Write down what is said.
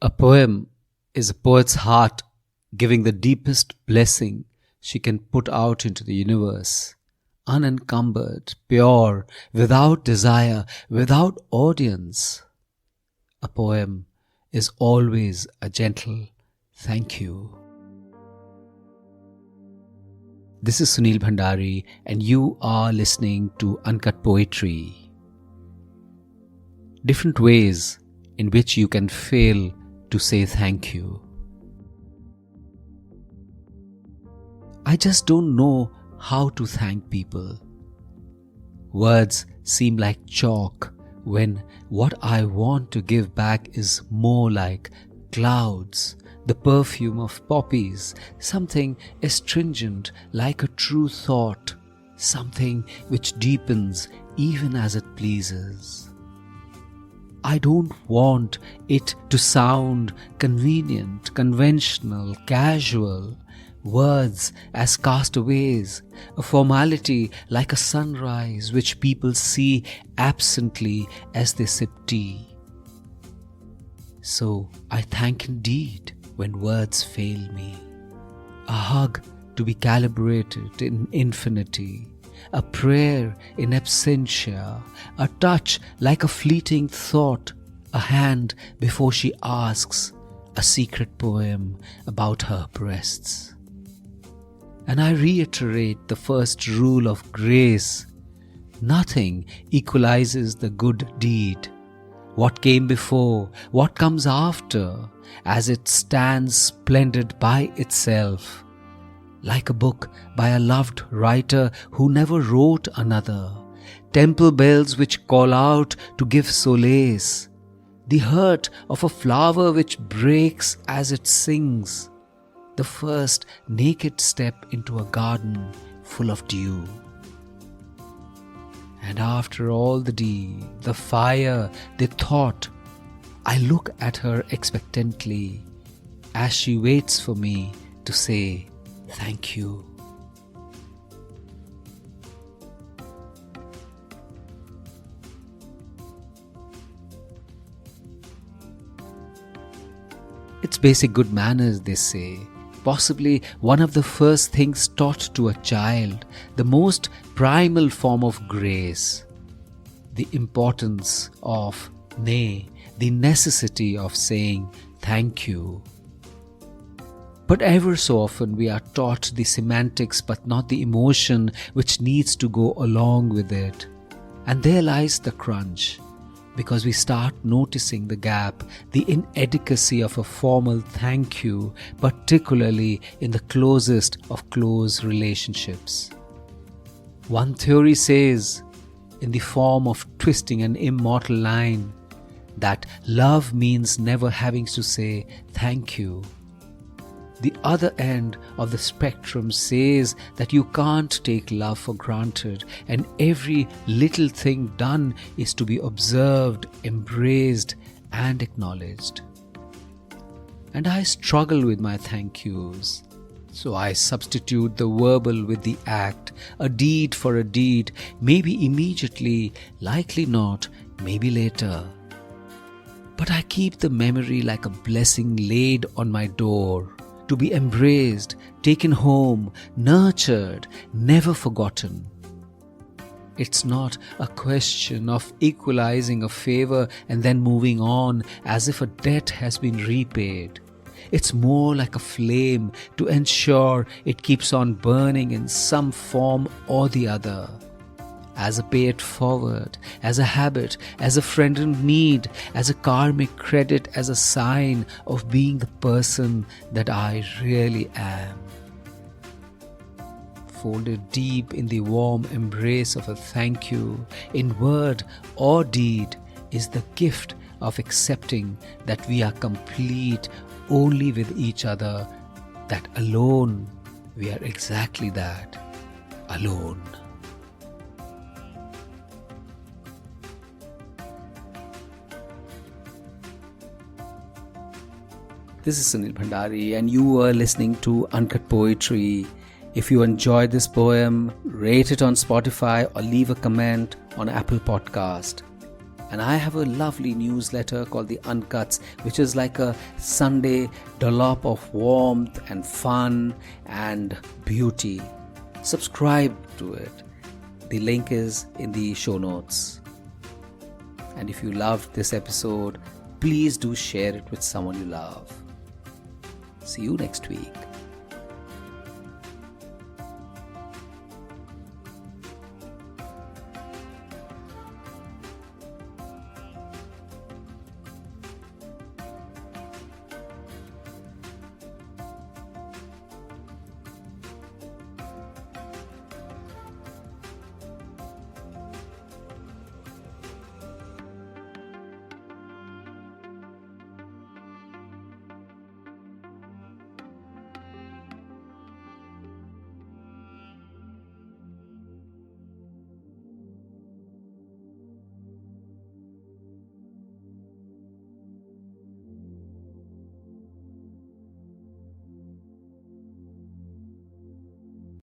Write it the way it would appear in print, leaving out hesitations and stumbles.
A poem is a poet's heart giving the deepest blessing she can put out into the universe, unencumbered, pure, without desire, without audience. A poem is always a gentle thank you. This is Sunil Bhandari and you are listening to Uncut Poetry. Different ways in which you can fail to say thank you. I just don't know how to thank people. Words seem like chalk when what I want to give back is more like clouds, the perfume of poppies, something astringent like a true thought, something which deepens even as it pleases. I don't want it to sound convenient, conventional, casual. Words as castaways, a formality like a sunrise which people see absently as they sip tea. So I thank indeed when words fail me. A hug to be calibrated in infinity, a prayer in absentia, a touch like a fleeting thought, a hand before she asks, a secret poem about her breasts. And I reiterate the first rule of grace. Nothing equalizes the good deed. What came before, what comes after, as it stands splendid by itself. Like a book by a loved writer who never wrote another. Temple bells which call out to give solace. The hurt of a flower which breaks as it sings. The first naked step into a garden full of dew. And after all the deed, the fire, the thought, I look at her expectantly as she waits for me to say thank you. It's basic good manners, they say. Possibly one of the first things taught to a child, the most primal form of grace. The importance of, nay, the necessity of saying thank you. But ever so often we are taught the semantics but not the emotion which needs to go along with it. And there lies the crunch. Because we start noticing the gap, the inadequacy of a formal thank you, particularly in the closest of close relationships. One theory says, in the form of twisting an immortal line, that love means never having to say thank you. The other end of the spectrum says that you can't take love for granted and every little thing done is to be observed, embraced and acknowledged. And I struggle with my thank yous. So I substitute the verbal with the act, a deed for a deed, maybe immediately, likely not, maybe later. But I keep the memory like a blessing laid on my door. To be embraced, taken home, nurtured, never forgotten. It's not a question of equalising a favour and then moving on as if a debt has been repaid. It's more like a flame to ensure it keeps on burning in some form or the other. As a pay it forward, as a habit, as a friend in need, as a karmic credit, as a sign of being the person that I really am. Folded deep in the warm embrace of a thank you, in word or deed, is the gift of accepting that we are complete only with each other, that alone we are exactly that, alone. This is Sunil Bhandari and you are listening to Uncut Poetry. If you enjoyed this poem, rate it on Spotify or leave a comment on Apple Podcast. And I have a lovely newsletter called The Uncuts, which is like a Sunday dollop of warmth and fun and beauty. Subscribe to it. The link is in the show notes. And if you loved this episode, please do share it with someone you love. See you next week.